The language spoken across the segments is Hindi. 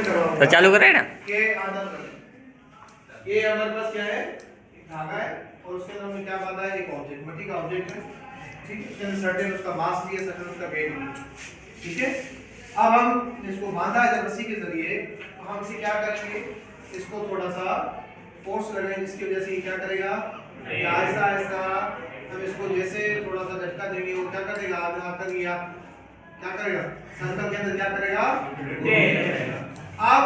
तो चालू करें ना। ये हमारे पास क्या है, एक धागा है और उसके अंदर हमने क्या बांधा है, एक ऑब्जेक्ट, मट्टी का ऑब्जेक्ट है, ठीक है। उसके अंदर सर्टेन उसका मास भी है, सर्टेन उसका वेट भी है, ठीक है। अब हम इसको बांधा है जब रस्सी के जरिए, तो हम इसे क्या करेंगे, इसको थोड़ा सा फोर्स लगाएंगे, जिसकी वजह से ये क्या करेगा, आहिस्ता आहिस्ता हम इसको जैसे थोड़ा सा झटका देंगे, वो क्या करेगा, आगे आकर गया क्या करेगा, सर्कल के अंदर क्या करेगा। अब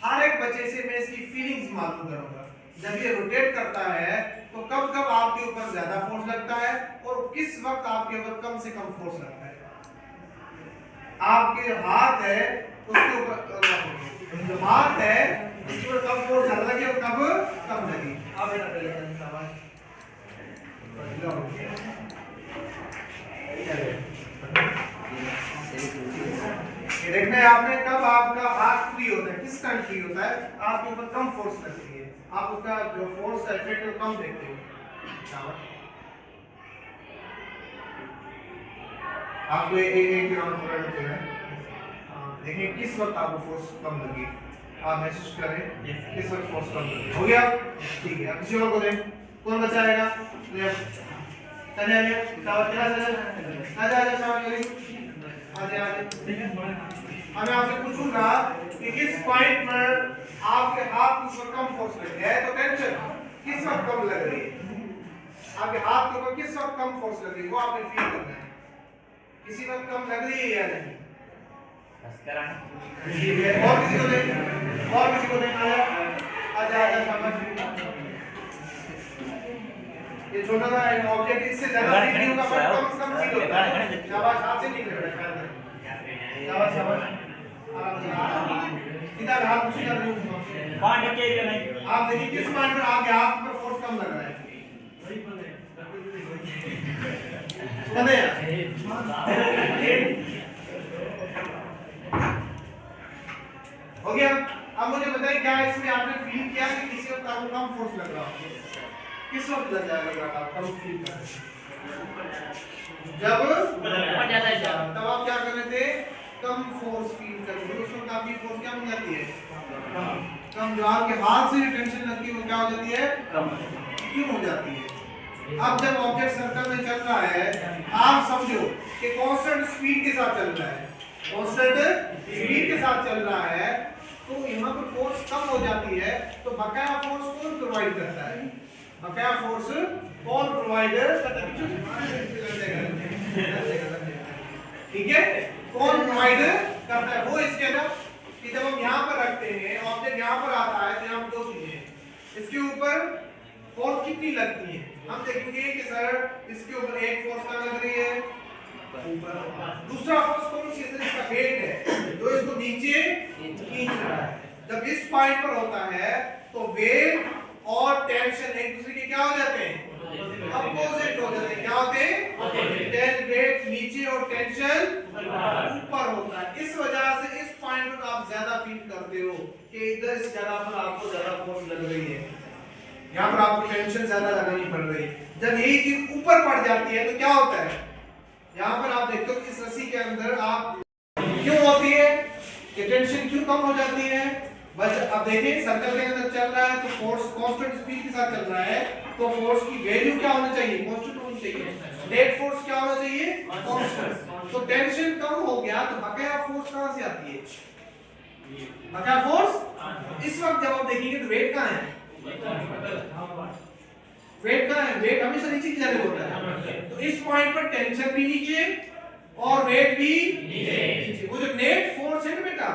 हर एक बच्चे से मैं इसकी फीलिंग्स मालूम करूंगा। जब ये रोटेट करता है तो कब कब आपके ऊपर ज्यादा फोर्स लगता है और किस वक्त आपके ऊपर कम से कम फोर्स लगता है। आपके जो हाथ है उसके ऊपर, जो हाथ है उसके ऊपर कब फोर्स ज्यादा लगे और कब कम लगे। आप बेटा पहले ये देखना है आपने, कब आपका हाथ फ्री होता है, किस टाइम फ्री होता है, आपके ऊपर कम फोर्स लगती है, आप उसका जो फोर्स का इफेक्ट कम देखते हो। आपको एक राउंड पकड़ देना है, देखिए किस वक्त आपको फोर्स कम लगी, आप महसूस करें किस वक्त फोर्स कम लगी। हो गया, ठीक है। अब किसी और को दें, कौन बचाएगा, चले आइए, मैं आपसे पूछूंगा कि किस पॉइंट पर आपके हाथ के ऊपर कम फोर्स लग रहा है, तो टेंशन किस वक्त कम लग रही है, आपके हाथ के ऊपर किस वक्त कम फोर्स लग रही है, वो आपने फील करना है। किसी वक्त कम लग रही है या नहीं, ठीक है। और किसी को दें, और किसी को दें, आजा शाबाश। ये छोटा सा एक ऑब्जेक्ट, इससे ज्यादा फील नहीं होगा पर कम से कम फील होता है। शाबाश, हाथ से नहीं लगेगा, शाबाश शाबाश, इधर हाथ पीछे कर रहे हो, पॉइंट के नहीं। आप देखिए किस पॉइंट पर आपके हाथ पर फोर्स कम लग रहा है, सुने हो गया। अब मुझे बताइए क्या इसमें आपने फील किया कि किसी वक्त आपको कम फोर्स लग रहा हो, किस वक्त लग जाएगा आप कम फील कर, जब तब आप क्या कर रहे थे, कम फोर्स फील कर रहे थे, उस वक्त आपकी फोर्स क्या बन जाती है, कम। जो आपके हाथ से टेंशन लगती है वो क्या हो जाती है, कम क्यों हो जाती है। अब जब ऑब्जेक्ट सर्कल में चल रहा है, आप समझो कि कांस्टेंट स्पीड के साथ चल रहा है, कांस्टेंट स्पीड के साथ चल रहा है, तो यहाँ पर फोर्स कम हो जाती है, तो बकाया फोर्स कौन प्रोवाइड करता है, बकाया फोर्स कौन प्रोवाइड करता है, ठीक है, कौन प्रोवाइड करता है, वो इसके अंदर कि जब हम यहाँ पर रखते हैं, ऑब्जेक्ट यहाँ पर आता है, तो यहाँ पर दो चीजें हैं, इसके ऊपर फोर्स कितनी लगती है, हम देखेंगे कि सर इसके ऊपर एक फोर्स क्या लग रही है, दूसरा फोर्स कौन सी है, इसका वेट है जो इसको नीचे खींच रहा है। जब इस पॉइंट पर होता है तो वेट और टेंशन एक दूसरे के क्या हो जाते हैं, अपोजिट हो जाते हैं, क्या होते हैं, वेट नीचे और टेंशन ऊपर होता है। इस वजह से इस पॉइंट पर आप ज्यादा फील करते हो कि इधर इस जगह पर आपको ज्यादा फोर्स लग रही है, यहाँ पर आपको टेंशन ज्यादा लगानी पड़ रही है। जब यही चीज ऊपर पड़ जाती है तो क्या होता है, यहाँ पर आप देखते हो कि इस रस्सी के अंदर आप क्यों होती है, ये टेंशन क्यों कम हो जाती है। बस अब देखिए सर्कल के अंदर चल रहा है तो फोर्स कांस्टेंट स्पीड के साथ चल रहा है, तो फोर्स की वैल्यू क्या होनी चाहिए, कांस्टेंट होनी चाहिए, नेट फोर्स क्या होना चाहिए, कांस्टेंट। तो टेंशन कम हो गया तो बकाया फोर्स कहां से आती है, बकाया फोर्स इस वक्त जब आप देखेंगे तो वेट कहां है, वेट कहां है, वेट हमेशा नीचे की जाने होता है, तो इस पॉइंट पर टेंशन भी नीचे और वेट भी नीचे। वो जो नेट फोर्स है ना बेटा,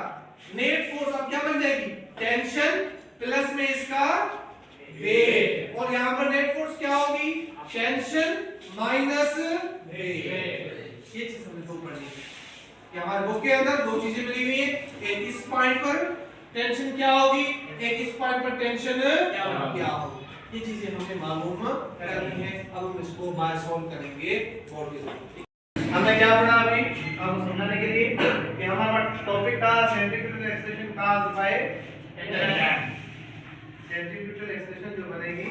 नेट फोर्स अब क्या बन जाएगी, टेंशन प्लस में इसका वेट, और यहां पर नेट फोर्स क्या होगी, टेंशन माइनस वेट। ये चीज हमें दो पढ़नी है कि हमारे बुक के अंदर दो चीजें मिली हुई है, एक इस पॉइंट पर टेंशन क्या होगी, एक इस पॉइंट पर टेंशन क्या होगी, ये चीजें हमें मालूम करनी है। अब हम इसको बाय सॉल्व करेंगे बोर्ड के साथ। हमने क्या पढ़ा अभी, अब समझाने के लिए कि हमारा टॉपिक था centrifugal acceleration caused by centrifugal acceleration जो बनेगी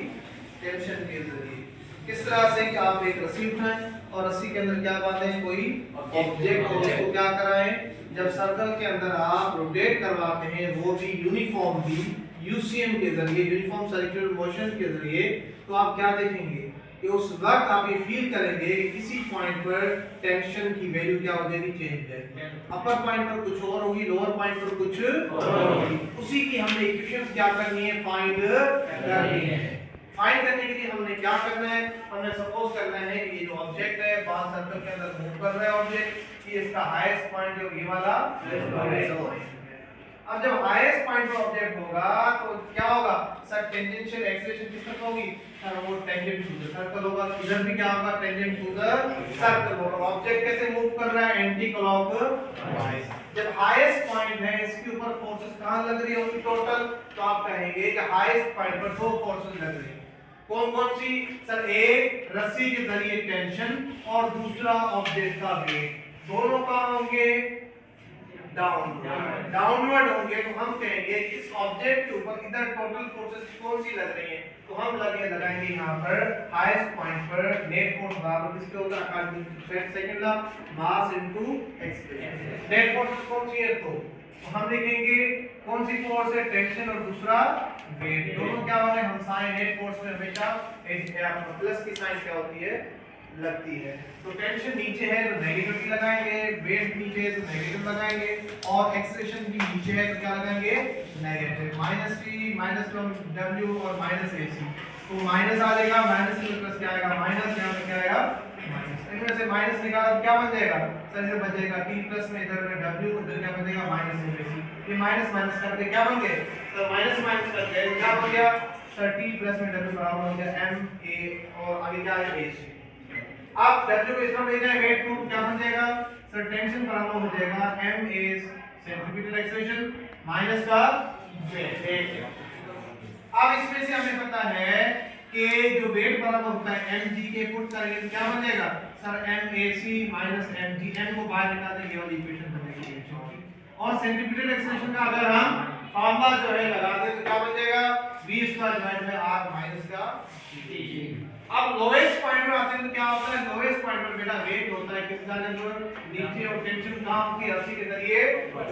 टेंशन के जरिए। किस तरह से कि आप एक रस्सी उठाएं और रस्सी के अंदर क्या बांधें, कोई ऑब्जेक्ट, और उसको क्या कराएं, जब सर्कल के अंदर आप रोटेट करवाते हैं वो भी यूनिफॉर्मली यूसीएम के जरिए, यूनिफॉर्म सर्कुलर मोशन के जरिए, तो आप क्या देखेंगे कि उस वक्त आप ये फील करेंगे कि किसी पॉइंट पर टेंशन की वैल्यू क्या हो जाएगी, चेंज है। अपर पॉइंट पर कुछ और होगी, लोअर पॉइंट पर कुछ और होगी। उसी की हमने इक्वेशन क्या करनी है, फाइंड करनी है। फाइंड करने के लिए हमने क्या करना है, हमने सपोज करना है कि ये जो ऑब्जेक्ट है बाहर सर्कल के अंदर मूव कर रहा है ऑब्जेक्ट, कि इसका हाईएस्ट पॉइंट जो ये वाला है। अब जब हाईएस्ट पॉइंट पर ऑब्जेक्ट होगा तो क्या होगा सर, टेंजेंशियल एक्सेलरेशन किस तरफ होगी सर, वो टेंजेंट टू द सर्कल होगा। इधर भी क्या होगा, टेंजेंट टू द सर्कल होगा। ऑब्जेक्ट कैसे मूव कर रहा है, एंटी क्लॉकवाइज। जब हाईएस्ट पॉइंट है इसके ऊपर फोर्सेस कहां लग रही होंगी टोटल, तो आप कहेंगे कि हाईएस्ट पॉइंट पर दो फोर्सेस लग रही हैं। कौन कौन सी सर, एक रस्सी के जरिए टेंशन और दूसरा ऑब्जेक्ट का वेट, दोनों कहां होंगे, डाउनवर्ड होंगे। तो हम कहेंगे इस ऑब्जेक्ट के ऊपर इधर टोटल फोर्सेस कौन सी लग रही हैं, तो हम लगाएंगे यहाँ पर हाईएस्ट पॉइंट पर नेट फोर्स बराबर किसके होगा, according to second law, mass into acceleration. Net force कौन सी है, तो हम लिखेंगे कौन सी फोर्स है, टेंशन और दूसरा वेट। दोनों क्या हो रहे हैं, हम साइन नेट फोर्स में हमेशा प्लस की साइन क्या होती है, लगती है। तो टेंशन नीचे है तो नेगेटिव की लगाएंगे, वेट नीचे है तो नेगेटिव लगाएंगे, और एक्सेलरेशन भी नीचे है तो क्या लगाएंगे, negative. Minus T minus W और माइनस एसी, तो माइनस आ जाएगा, माइनस से प्लस क्या आएगा, माइनस, यहाँ पे क्या आएगा माइनस। इनमें से माइनस निकाला तो क्या बन जाएगा सर, इधर बचेगा टी प्लस में, इधर में डब्ल्यू, उधर क्या बचेगा माइनस एसी। ये माइनस माइनस करके क्या बन गए सर, माइनस माइनस कर गए क्या बन गया सर, टी प्लस में डब्ल्यू बराबर हो गया एम ए, और आगे क्या आएगा एसी। आप W को इस तरफ ले जाए वेट को, क्या बन जाएगा सर, टेंशन बराबर हो जाएगा m is centripetal acceleration minus का वेट। अब इसमें से हमें पता है कि जो वेट बराबर होता है mg के, पुट करेंगे तो क्या बन जाएगा sir, mac minus mg, m को बाहर निकाल देंगे, ये वाली इक्वेशन बन जाएगी। और सेंट्रीपिटल एक्सेलरेशन का अगर हम फार्मूला जो है लगा दें तो क्या बन जाएगा, v square divide by r minus का g। अब लोएस्ट पॉइंट पर आते हैं तो क्या होता है, लोएस्ट पॉइंट पर बेटा वेट होता है किसका, नीचे, और टेंशन कहां की, रस्सी के जरिए ऊपर।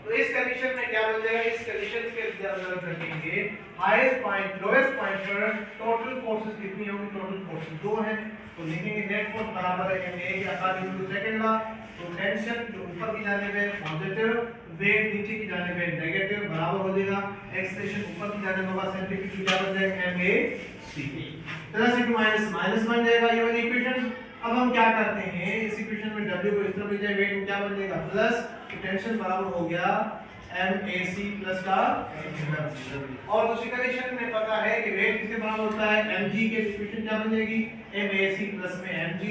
तो इस कंडीशन में क्या बन जाएगा, इस कंडीशन के अंदर रखेंगे हाईएस्ट पॉइंट, लोएस्ट पॉइंट पर टोटल फोर्सेस कितनी होंगी, टोटल फोर्सेस दो हैं, तो लिखेंगे नेट फोर्स बराबर है m के अकॉर्डिंग टू सेकंड लॉ। तो टेंशन जो ऊपर की जाने पे पॉजिटिव, वेट नीचे की जाने पे नेगेटिव, बराबर हो जाएगा एक्सेलरेशन ऊपर की जाने पे होगा सेंट्रीफ्यूगल क्या बन जाएगा, mac। Plus into minus minus बन जाएगा ये वाली इक्वेशन। अब हम क्या करते हैं, इस इक्वेशन में w को इस तरफ ले जाए, वेट में क्या बन जाएगा प्लस, टेंशन बराबर हो गया mac प्लस का, और दूसरी कंडीशन में पता है कि वेट किसके बराबर होता है, mg के, इक्वेशन क्या बन जाएगी mac प्लस में mg,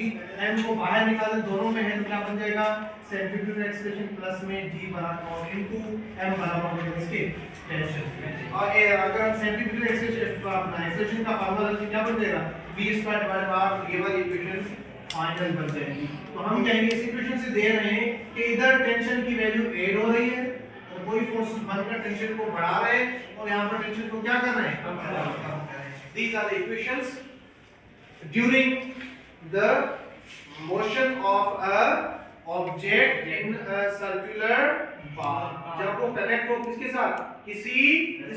m को बाहर निकालें, दोनों में है तो क्या बन जाएगा सेंट्रीफ्यूगल एक्सेलरेशन प्लस में g बराबर इनटू m बराबर हो जाएगा इसके टेंशन। और अगर सेंट्रीफ्यूगल एक्सेलरेशन का फार्मूला क्या बन जाएगा, v स्क्वायर डिवाइड बाय ये वाली इक्वेशन फाइनल बन जाएगी। तो हम कहेंगे इस इक्वेशन से दे रहे हैं कि इधर टेंशन की वैल्यू 8 हो रही है, तो कोई फोर्सेस बनकर टेंशन को बढ़ा रहे हैं, और यहां पर टेंशन को क्या कर रहे हैं, कम कर रहे हैं। These are the equations during the motion of a object in a circular path। जब वो कनेक्ट हो किसके साथ, किसी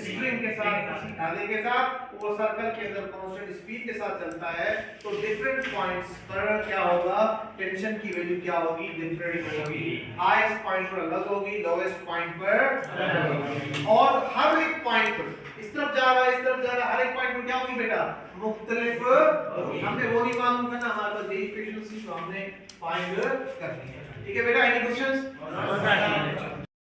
स्प्रिंग के साथ, किसी धागे के साथ, वो सर्कल के अंदर कांस्टेंट स्पीड के साथ चलता है, तो डिफरेंट पॉइंट्स पर क्या होगा, टेंशन की वैल्यू क्या होगी, डिफरेंट होगी। हाईएस्ट पॉइंट पर अलग होगी, लोएस्ट पॉइंट पर अलग होगी, और हर एक पॉइंट पर इस तरफ जा रहा है, इस तरफ जा रहा है, हर एक पॉइंट पर क्या होगी बेटा, मुख्तलिफ होगी। हमने वो नहीं मालूम करना, हमारे पास ये इक्वेशंस थी तो हमने फाइंड कर लिया। ठीक है बेटा, एनी क्वेश्चंस?